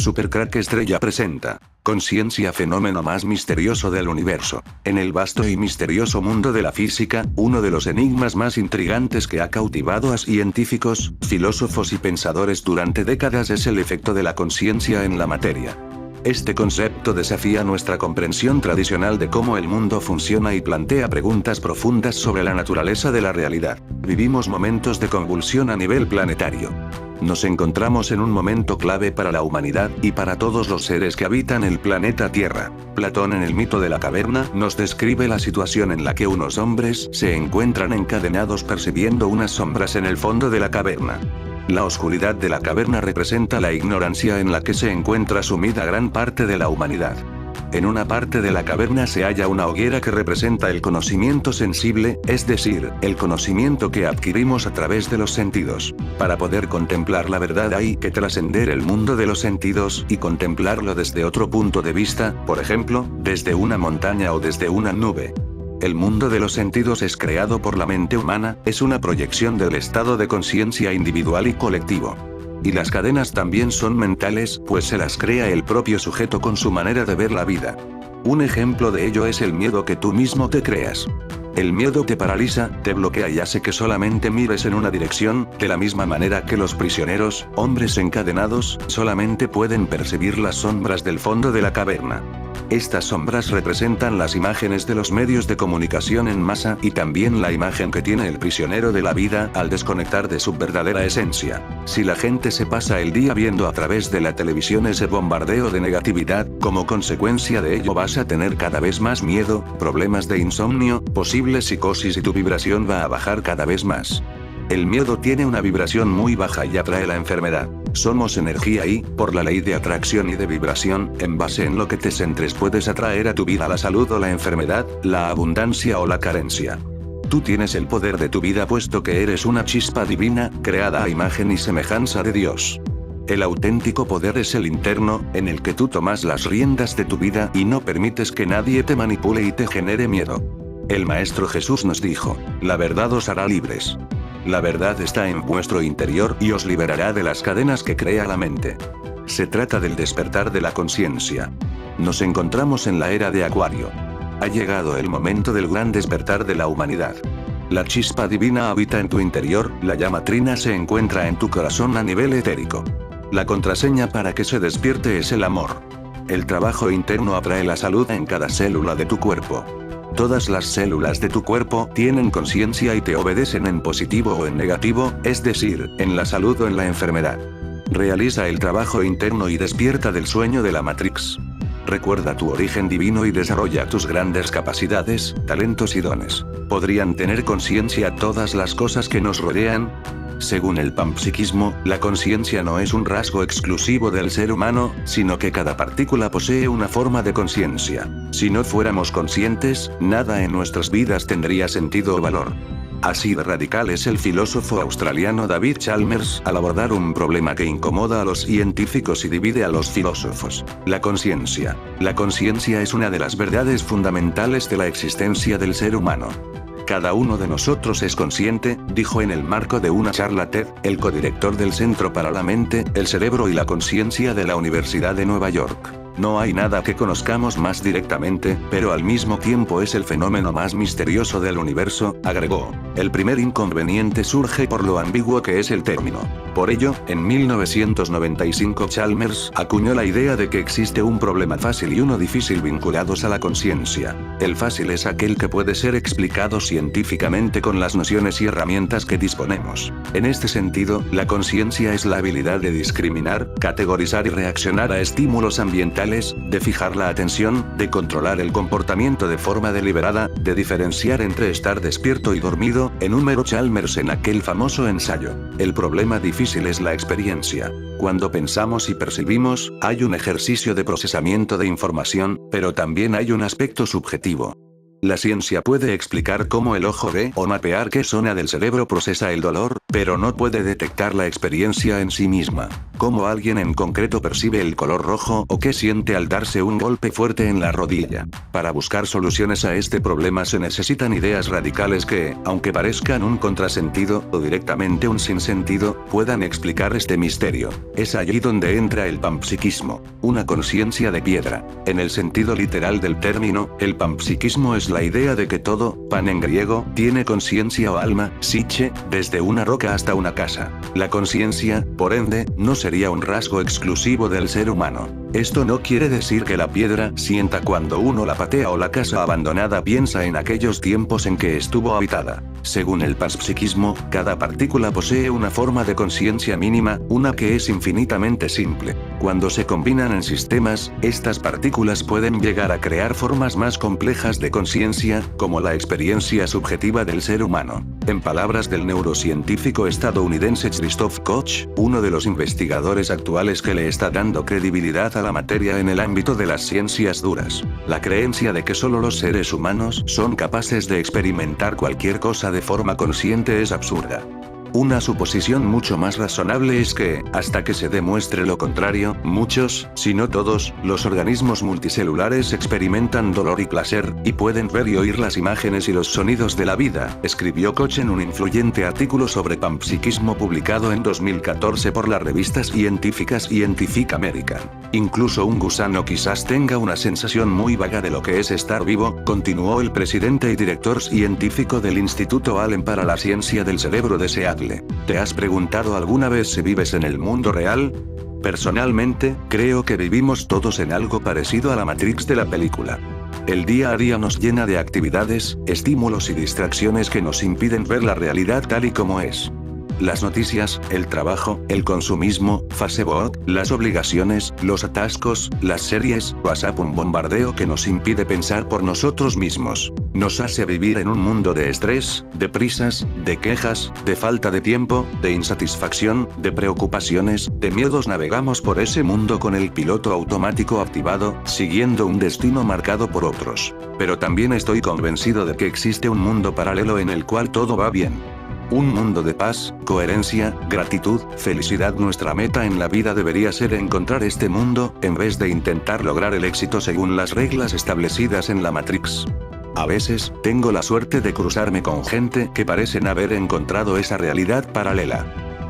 Supercrack Estrella presenta Conciencia, fenómeno más misterioso del universo. En el vasto y misterioso mundo de la física, uno de los enigmas más intrigantes que ha cautivado a científicos, filósofos y pensadores durante décadas es el efecto de la conciencia en la materia. Este concepto desafía nuestra comprensión tradicional de cómo el mundo funciona y plantea preguntas profundas sobre la naturaleza de la realidad. Vivimos momentos de convulsión a nivel planetario. Nos encontramos en un momento clave para la humanidad, y para todos los seres que habitan el planeta Tierra. Platón, en el mito de la caverna, nos describe la situación en la que unos hombres se encuentran encadenados percibiendo unas sombras en el fondo de la caverna. La oscuridad de la caverna representa la ignorancia en la que se encuentra sumida gran parte de la humanidad. En una parte de la caverna se halla una hoguera que representa el conocimiento sensible, es decir, el conocimiento que adquirimos a través de los sentidos. Para poder contemplar la verdad hay que trascender el mundo de los sentidos y contemplarlo desde otro punto de vista, por ejemplo, desde una montaña o desde una nube. El mundo de los sentidos es creado por la mente humana, es una proyección del estado de conciencia individual y colectivo. Y las cadenas también son mentales, pues se las crea el propio sujeto con su manera de ver la vida. Un ejemplo de ello es el miedo que tú mismo te creas. El miedo te paraliza, te bloquea y hace que solamente mires en una dirección, de la misma manera que los prisioneros, hombres encadenados, solamente pueden percibir las sombras del fondo de la caverna. Estas sombras representan las imágenes de los medios de comunicación en masa y también la imagen que tiene el prisionero de la vida al desconectar de su verdadera esencia. Si la gente se pasa el día viendo a través de la televisión ese bombardeo de negatividad, como consecuencia de ello vas a tener cada vez más miedo, problemas de insomnio, posible psicosis y tu vibración va a bajar cada vez más. El miedo tiene una vibración muy baja y atrae la enfermedad. Somos energía y, por la ley de atracción y de vibración, en base en lo que te centres puedes atraer a tu vida la salud o la enfermedad, la abundancia o la carencia. Tú tienes el poder de tu vida puesto que eres una chispa divina, creada a imagen y semejanza de Dios. El auténtico poder es el interno, en el que tú tomas las riendas de tu vida y no permites que nadie te manipule y te genere miedo. El Maestro Jesús nos dijo, la verdad os hará libres. La verdad está en vuestro interior y os liberará de las cadenas que crea la mente. Se trata del despertar de la conciencia. Nos encontramos en la era de Acuario. Ha llegado el momento del gran despertar de la humanidad. La chispa divina habita en tu interior, la llama trina se encuentra en tu corazón a nivel etérico. La contraseña para que se despierte es el amor. El trabajo interno atrae la salud en cada célula de tu cuerpo. Todas las células de tu cuerpo tienen conciencia y te obedecen en positivo o en negativo, es decir, en la salud o en la enfermedad. Realiza el trabajo interno y despierta del sueño de la Matrix. Recuerda tu origen divino y desarrolla tus grandes capacidades, talentos y dones. ¿Podrían tener conciencia todas las cosas que nos rodean? Según el panpsiquismo, la conciencia no es un rasgo exclusivo del ser humano, sino que cada partícula posee una forma de conciencia. Si no fuéramos conscientes, nada en nuestras vidas tendría sentido o valor. Así de radical es el filósofo australiano David Chalmers al abordar un problema que incomoda a los científicos y divide a los filósofos. La conciencia. La conciencia es una de las verdades fundamentales de la existencia del ser humano. Cada uno de nosotros es consciente, dijo en el marco de una charla TED, el codirector del Centro para la Mente, el Cerebro y la Conciencia de la Universidad de Nueva York. No hay nada que conozcamos más directamente, pero al mismo tiempo es el fenómeno más misterioso del universo, agregó. El primer inconveniente surge por lo ambiguo que es el término. Por ello, en 1995 Chalmers acuñó la idea de que existe un problema fácil y uno difícil vinculados a la conciencia. El fácil es aquel que puede ser explicado científicamente con las nociones y herramientas que disponemos. En este sentido, la conciencia es la habilidad de discriminar, categorizar y reaccionar a estímulos ambientales, de fijar la atención, de controlar el comportamiento de forma deliberada, de diferenciar entre estar despierto y dormido, enumeró Chalmers en aquel famoso ensayo. El problema difícil es la experiencia. Cuando pensamos y percibimos, hay un ejercicio de procesamiento de información, pero también hay un aspecto subjetivo. La ciencia puede explicar cómo el ojo ve o mapear qué zona del cerebro procesa el dolor, pero no puede detectar la experiencia en sí misma. Cómo alguien en concreto percibe el color rojo o qué siente al darse un golpe fuerte en la rodilla. Para buscar soluciones a este problema se necesitan ideas radicales que, aunque parezcan un contrasentido o directamente un sinsentido, puedan explicar este misterio. Es allí donde entra el panpsiquismo, una conciencia de piedra. En el sentido literal del término, el panpsiquismo es la idea de que todo, pan en griego, tiene conciencia o alma, psiche, desde una roca hasta una casa. La conciencia, por ende, no sería un rasgo exclusivo del ser humano. Esto no quiere decir que la piedra sienta cuando uno la patea o la casa abandonada piensa en aquellos tiempos en que estuvo habitada. Según el panpsiquismo, cada partícula posee una forma de conciencia mínima, una que es infinitamente simple. Cuando se combinan en sistemas, estas partículas pueden llegar a crear formas más complejas de conciencia, como la experiencia subjetiva del ser humano. En palabras del neurocientífico estadounidense Christoph Koch, uno de los investigadores actuales que le está dando credibilidad a la materia en el ámbito de las ciencias duras, la creencia de que solo los seres humanos son capaces de experimentar cualquier cosa de forma consciente es absurda. Una suposición mucho más razonable es que, hasta que se demuestre lo contrario, muchos, si no todos, los organismos multicelulares experimentan dolor y placer, y pueden ver y oír las imágenes y los sonidos de la vida, escribió Koch en un influyente artículo sobre panpsiquismo publicado en 2014 por la revista científica Scientific American. Incluso un gusano quizás tenga una sensación muy vaga de lo que es estar vivo, continuó el presidente y director científico del Instituto Allen para la Ciencia del Cerebro de Seattle. ¿Te has preguntado alguna vez si vives en el mundo real? Personalmente, creo que vivimos todos en algo parecido a la Matrix de la película. El día a día nos llena de actividades, estímulos y distracciones que nos impiden ver la realidad tal y como es. Las noticias, el trabajo, el consumismo, Facebook, las obligaciones, los atascos, las series, WhatsApp, un bombardeo que nos impide pensar por nosotros mismos. Nos hace vivir en un mundo de estrés, de prisas, de quejas, de falta de tiempo, de insatisfacción, de preocupaciones, de miedos. Navegamos por ese mundo con el piloto automático activado, siguiendo un destino marcado por otros. Pero también estoy convencido de que existe un mundo paralelo en el cual todo va bien. Un mundo de paz, coherencia, gratitud, felicidad. Nuestra meta en la vida debería ser encontrar este mundo, en vez de intentar lograr el éxito según las reglas establecidas en la Matrix. A veces, tengo la suerte de cruzarme con gente que parecen haber encontrado esa realidad paralela.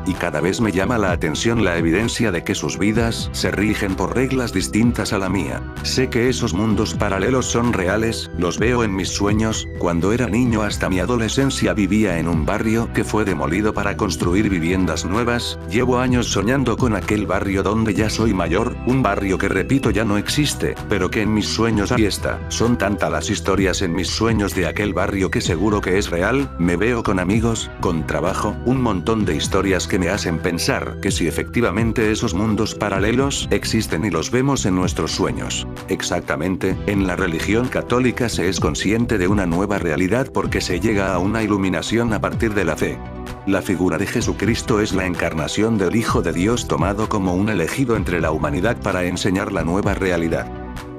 Y cada vez me llama la atención la evidencia de que sus vidas se rigen por reglas distintas a la mía. Sé que esos mundos paralelos son reales, los veo en mis sueños. Cuando era niño hasta mi adolescencia vivía en un barrio que fue demolido para construir viviendas nuevas. Llevo años soñando con aquel barrio donde ya soy mayor, un barrio que repito ya no existe, pero que en mis sueños ahí está. Son tantas las historias en mis sueños de aquel barrio que seguro que es real. Me veo con amigos, con trabajo, un montón de historias que me hacen pensar que si efectivamente esos mundos paralelos existen y los vemos en nuestros sueños. Exactamente, en la religión católica se es consciente de una nueva realidad porque se llega a una iluminación a partir de la fe. La figura de Jesucristo es la encarnación del Hijo de Dios tomado como un elegido entre la humanidad para enseñar la nueva realidad.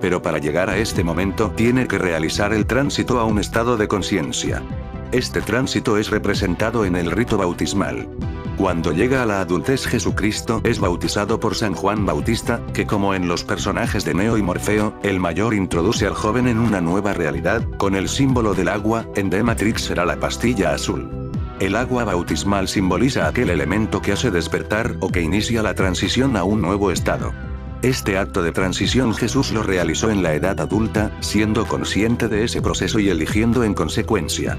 Pero para llegar a este momento tiene que realizar el tránsito a un estado de conciencia. Este tránsito es representado en el rito bautismal. Cuando llega a la adultez Jesucristo es bautizado por San Juan Bautista, que como en los personajes de Neo y Morfeo, el mayor introduce al joven en una nueva realidad, con el símbolo del agua, en The Matrix será la pastilla azul. El agua bautismal simboliza aquel elemento que hace despertar o que inicia la transición a un nuevo estado. Este acto de transición Jesús lo realizó en la edad adulta, siendo consciente de ese proceso y eligiendo en consecuencia.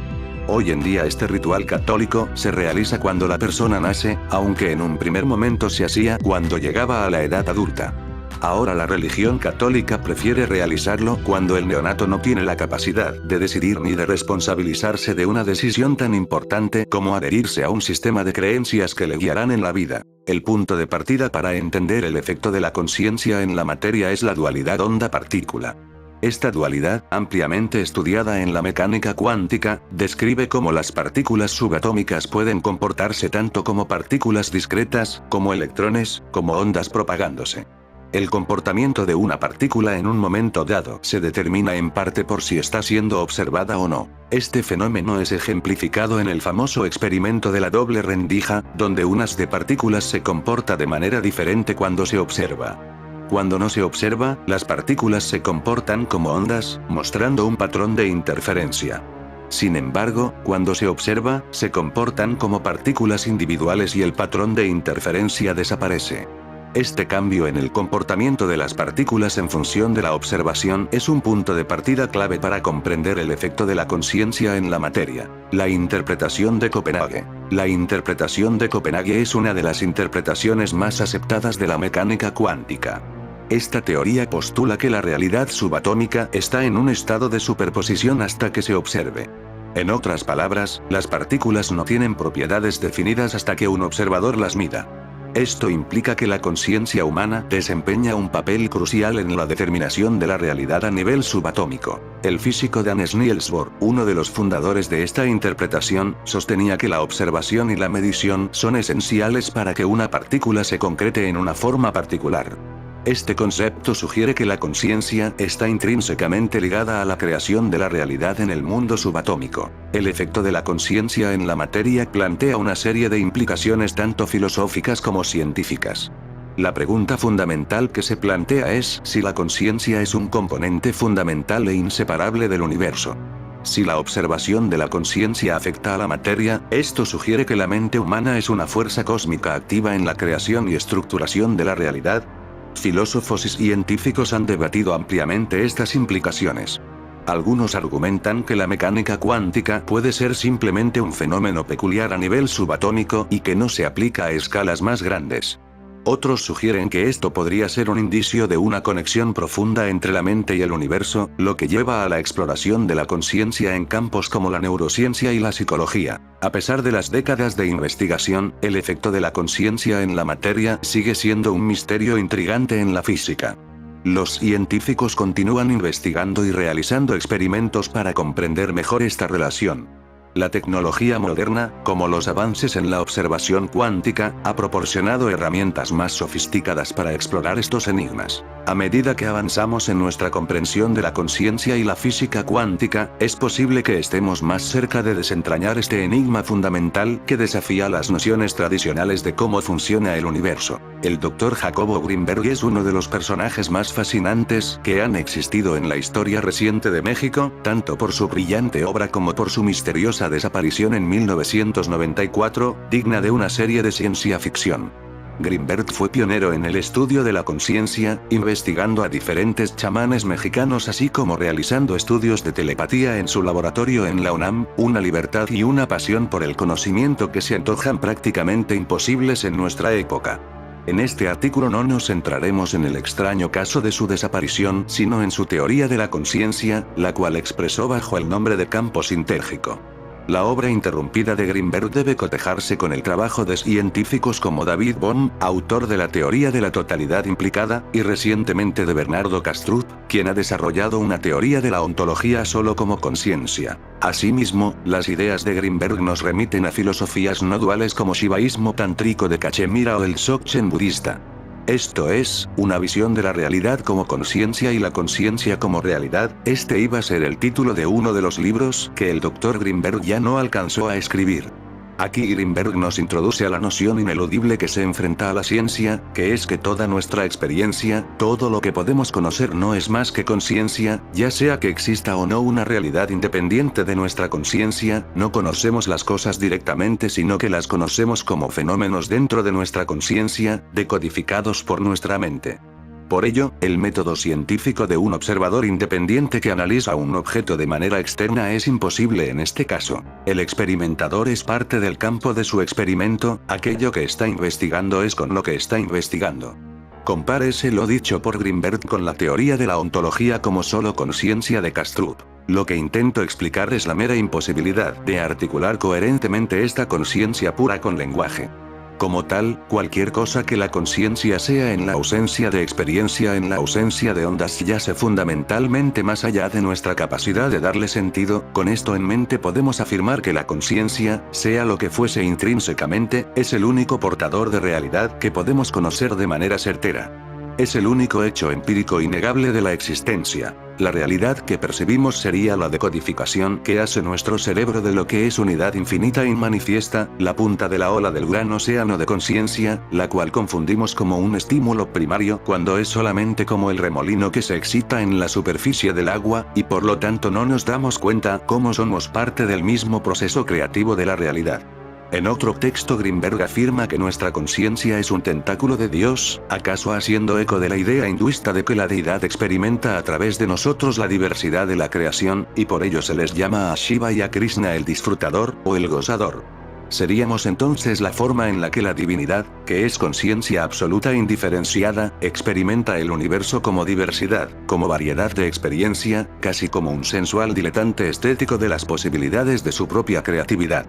Hoy en día este ritual católico se realiza cuando la persona nace, aunque en un primer momento se hacía cuando llegaba a la edad adulta. Ahora la religión católica prefiere realizarlo cuando el neonato no tiene la capacidad de decidir ni de responsabilizarse de una decisión tan importante como adherirse a un sistema de creencias que le guiarán en la vida. El punto de partida para entender el efecto de la conciencia en la materia es la dualidad onda-partícula. Esta dualidad, ampliamente estudiada en la mecánica cuántica, describe cómo las partículas subatómicas pueden comportarse tanto como partículas discretas, como electrones, como ondas propagándose. El comportamiento de una partícula en un momento dado se determina en parte por si está siendo observada o no. Este fenómeno es ejemplificado en el famoso experimento de la doble rendija, donde un haz de partículas se comporta de manera diferente cuando se observa. Cuando no se observa, las partículas se comportan como ondas, mostrando un patrón de interferencia. Sin embargo, cuando se observa, se comportan como partículas individuales y el patrón de interferencia desaparece. Este cambio en el comportamiento de las partículas en función de la observación es un punto de partida clave para comprender el efecto de la conciencia en la materia. La interpretación de Copenhague. La interpretación de Copenhague es una de las interpretaciones más aceptadas de la mecánica cuántica. Esta teoría postula que la realidad subatómica está en un estado de superposición hasta que se observe. En otras palabras, las partículas no tienen propiedades definidas hasta que un observador las mida. Esto implica que la conciencia humana desempeña un papel crucial en la determinación de la realidad a nivel subatómico. El físico Johannes Niels Bohr, uno de los fundadores de esta interpretación, sostenía que la observación y la medición son esenciales para que una partícula se concrete en una forma particular. Este concepto sugiere que la conciencia está intrínsecamente ligada a la creación de la realidad en el mundo subatómico. El efecto de la conciencia en la materia plantea una serie de implicaciones tanto filosóficas como científicas. La pregunta fundamental que se plantea es si la conciencia es un componente fundamental e inseparable del universo. Si la observación de la conciencia afecta a la materia, esto sugiere que la mente humana es una fuerza cósmica activa en la creación y estructuración de la realidad. Filósofos y científicos han debatido ampliamente estas implicaciones. Algunos argumentan que la mecánica cuántica puede ser simplemente un fenómeno peculiar a nivel subatómico y que no se aplica a escalas más grandes. Otros sugieren que esto podría ser un indicio de una conexión profunda entre la mente y el universo, lo que lleva a la exploración de la conciencia en campos como la neurociencia y la psicología. A pesar de las décadas de investigación, el efecto de la conciencia en la materia sigue siendo un misterio intrigante en la física. Los científicos continúan investigando y realizando experimentos para comprender mejor esta relación. La tecnología moderna, como los avances en la observación cuántica, ha proporcionado herramientas más sofisticadas para explorar estos enigmas. A medida que avanzamos en nuestra comprensión de la conciencia y la física cuántica, es posible que estemos más cerca de desentrañar este enigma fundamental que desafía las nociones tradicionales de cómo funciona el universo. El Dr. Jacobo Grinberg es uno de los personajes más fascinantes que han existido en la historia reciente de México, tanto por su brillante obra como por su misteriosa desaparición en 1994, digna de una serie de ciencia ficción. Grinberg fue pionero en el estudio de la conciencia, investigando a diferentes chamanes mexicanos así como realizando estudios de telepatía en su laboratorio en la UNAM, una libertad y una pasión por el conocimiento que se antojan prácticamente imposibles en nuestra época. En este artículo no nos centraremos en el extraño caso de su desaparición, sino en su teoría de la conciencia, la cual expresó bajo el nombre de campo sintérgico. La obra interrumpida de Grinberg debe cotejarse con el trabajo de científicos como David Bohm, autor de la teoría de la totalidad implicada, y recientemente de Bernardo Kastrup, quien ha desarrollado una teoría de la ontología solo como conciencia. Asimismo, las ideas de Grinberg nos remiten a filosofías no duales como shivaísmo tántrico de Cachemira o el Dzogchen budista. Esto es, una visión de la realidad como conciencia y la conciencia como realidad. Este iba a ser el título de uno de los libros que el Dr. Grinberg ya no alcanzó a escribir. Aquí Grinberg nos introduce a la noción ineludible que se enfrenta a la ciencia, que es que toda nuestra experiencia, todo lo que podemos conocer no es más que conciencia, ya sea que exista o no una realidad independiente de nuestra conciencia, no conocemos las cosas directamente sino que las conocemos como fenómenos dentro de nuestra conciencia, decodificados por nuestra mente. Por ello, el método científico de un observador independiente que analiza un objeto de manera externa es imposible en este caso. El experimentador es parte del campo de su experimento, aquello que está investigando es con lo que está investigando. Compárese lo dicho por Grinberg con la teoría de la ontología como solo conciencia de Kastrup. Lo que intento explicar es la mera imposibilidad de articular coherentemente esta conciencia pura con lenguaje. Como tal, cualquier cosa que la conciencia sea en la ausencia de experiencia, en la ausencia de ondas, yace fundamentalmente más allá de nuestra capacidad de darle sentido. Con esto en mente podemos afirmar que la conciencia, sea lo que fuese intrínsecamente, es el único portador de realidad que podemos conocer de manera certera. Es el único hecho empírico innegable de la existencia. La realidad que percibimos sería la decodificación que hace nuestro cerebro de lo que es unidad infinita y manifiesta, la punta de la ola del gran océano de conciencia, la cual confundimos como un estímulo primario cuando es solamente como el remolino que se excita en la superficie del agua, y por lo tanto no nos damos cuenta cómo somos parte del mismo proceso creativo de la realidad. En otro texto Grimberg afirma que nuestra conciencia es un tentáculo de Dios, acaso haciendo eco de la idea hinduista de que la deidad experimenta a través de nosotros la diversidad de la creación, y por ello se les llama a Shiva y a Krishna el disfrutador, o el gozador. Seríamos entonces la forma en la que la divinidad, que es conciencia absoluta e indiferenciada, experimenta el universo como diversidad, como variedad de experiencia, casi como un sensual diletante estético de las posibilidades de su propia creatividad.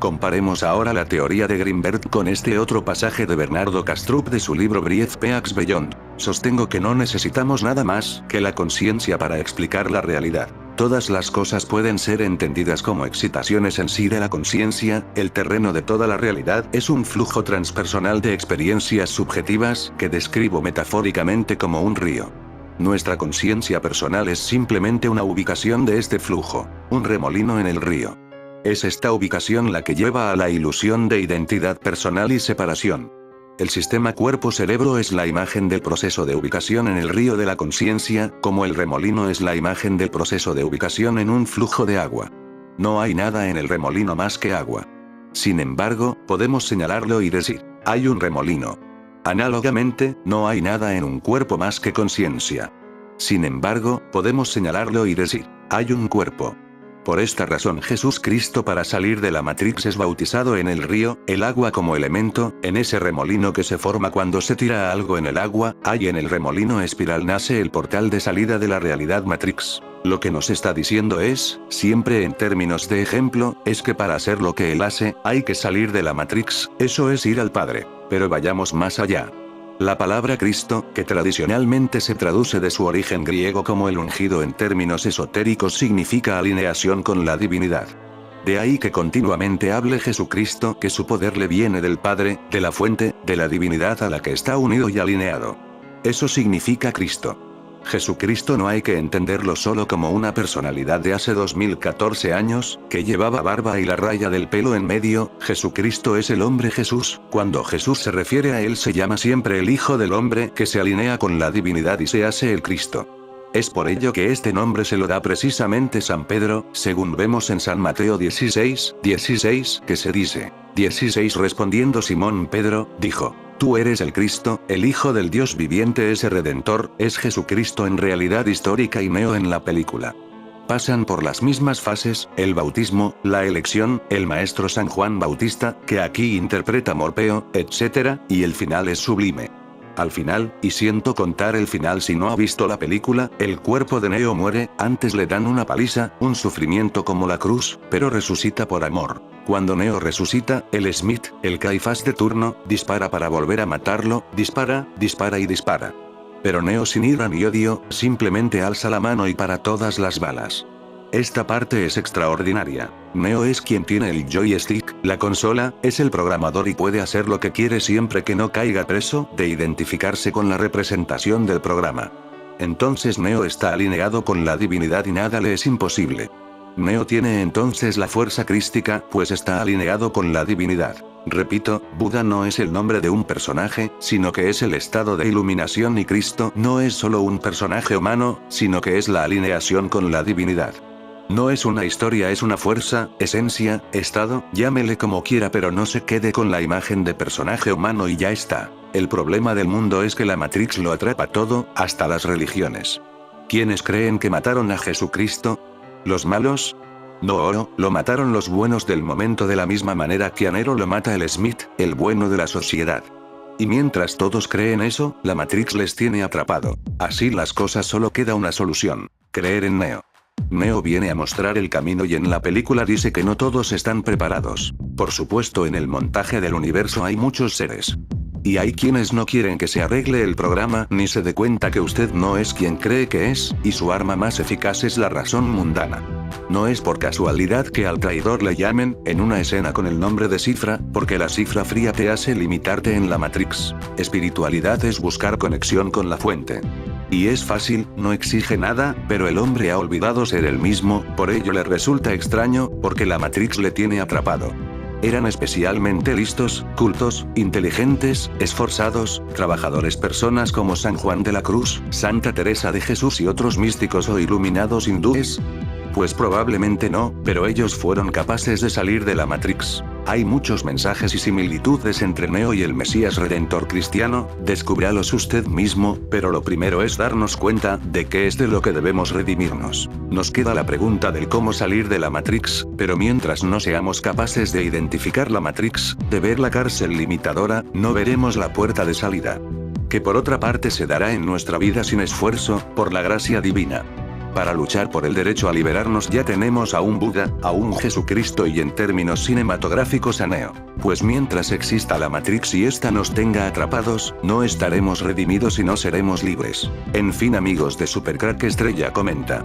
Comparemos ahora la teoría de Grimberg con este otro pasaje de Bernardo Kastrup de su libro Brief Peaks Beyond. Sostengo que no necesitamos nada más que la conciencia para explicar la realidad. Todas las cosas pueden ser entendidas como excitaciones en sí de la conciencia, el terreno de toda la realidad es un flujo transpersonal de experiencias subjetivas que describo metafóricamente como un río. Nuestra conciencia personal es simplemente una ubicación de este flujo, un remolino en el río. Es esta ubicación la que lleva a la ilusión de identidad personal y separación. El sistema cuerpo-cerebro es la imagen del proceso de ubicación en el río de la conciencia, como el remolino es la imagen del proceso de ubicación en un flujo de agua. No hay nada en el remolino más que agua. Sin embargo, podemos señalarlo y decir, hay un remolino. Análogamente, no hay nada en un cuerpo más que conciencia. Sin embargo, podemos señalarlo y decir, hay un cuerpo. Por esta razón Jesús Cristo para salir de la Matrix es bautizado en el río, el agua como elemento, en ese remolino que se forma cuando se tira algo en el agua, hay en el remolino espiral nace el portal de salida de la realidad Matrix. Lo que nos está diciendo es, siempre en términos de ejemplo, es que para hacer lo que Él hace, hay que salir de la Matrix, eso es ir al Padre. Pero vayamos más allá. La palabra Cristo, que tradicionalmente se traduce de su origen griego como el ungido en términos esotéricos significa alineación con la divinidad. De ahí que continuamente hable Jesucristo que su poder le viene del Padre, de la fuente, de la divinidad a la que está unido y alineado. Eso significa Cristo. Jesucristo no hay que entenderlo solo como una personalidad de hace 2014 años, que llevaba barba y la raya del pelo en medio, Jesucristo es el hombre Jesús, cuando Jesús se refiere a él se llama siempre el Hijo del Hombre que se alinea con la divinidad y se hace el Cristo. Es por ello que este nombre se lo da precisamente San Pedro, según vemos en San Mateo 16:16, que se dice, 16 respondiendo Simón Pedro, dijo, tú eres el Cristo, el Hijo del Dios viviente ese Redentor, es Jesucristo en realidad histórica y Neo en la película. Pasan por las mismas fases, el bautismo, la elección, el maestro San Juan Bautista, que aquí interpreta Morpeo, etc., y el final es sublime. Al final, y siento contar el final si no ha visto la película, el cuerpo de Neo muere, antes le dan una paliza, un sufrimiento como la cruz, pero resucita por amor. Cuando Neo resucita, el Smith, el Caifás de turno, dispara para volver a matarlo, dispara, dispara y dispara. Pero Neo sin ira ni odio, simplemente alza la mano y para todas las balas. Esta parte es extraordinaria. Neo es quien tiene el joystick, la consola, es el programador y puede hacer lo que quiere siempre que no caiga preso de identificarse con la representación del programa. Entonces Neo está alineado con la divinidad y nada le es imposible. Neo tiene entonces la fuerza crística, pues está alineado con la divinidad. Repito, Buda no es el nombre de un personaje, sino que es el estado de iluminación y Cristo no es solo un personaje humano, sino que es la alineación con la divinidad. No es una historia, es una fuerza, esencia, estado, llámele como quiera, pero no se quede con la imagen de personaje humano y ya está. El problema del mundo es que la Matrix lo atrapa todo, hasta las religiones. ¿Quiénes creen que mataron a Jesucristo? ¿Los malos? No, lo mataron los buenos del momento de la misma manera que a Nero lo mata el Smith, el bueno de la sociedad. Y mientras todos creen eso, la Matrix les tiene atrapado. Así las cosas solo queda una solución: creer en Neo. Neo viene a mostrar el camino y en la película dice que no todos están preparados. Por supuesto, en el montaje del universo hay muchos seres. Y hay quienes no quieren que se arregle el programa ni se dé cuenta que usted no es quien cree que es, y su arma más eficaz es la razón mundana. No es por casualidad que al traidor le llamen, en una escena con el nombre de cifra, porque la cifra fría te hace limitarte en la Matrix. Espiritualidad es buscar conexión con la fuente. Y es fácil, no exige nada, pero el hombre ha olvidado ser el mismo, por ello le resulta extraño, porque la Matrix le tiene atrapado. Eran especialmente listos, cultos, inteligentes, esforzados, trabajadores, personas como San Juan de la Cruz, Santa Teresa de Jesús y otros místicos o iluminados hindúes. Pues probablemente no, pero ellos fueron capaces de salir de la Matrix. Hay muchos mensajes y similitudes entre Neo y el Mesías Redentor cristiano, descúbralos usted mismo, pero lo primero es darnos cuenta de que es de lo que debemos redimirnos. Nos queda la pregunta del cómo salir de la Matrix, pero mientras no seamos capaces de identificar la Matrix, de ver la cárcel limitadora, no veremos la puerta de salida. Que por otra parte se dará en nuestra vida sin esfuerzo, por la gracia divina. Para luchar por el derecho a liberarnos ya tenemos a un Buda, a un Jesucristo y en términos cinematográficos a Neo. Pues mientras exista la Matrix y esta nos tenga atrapados, no estaremos redimidos y no seremos libres. En fin, amigos de Supercrack Estrella comenta.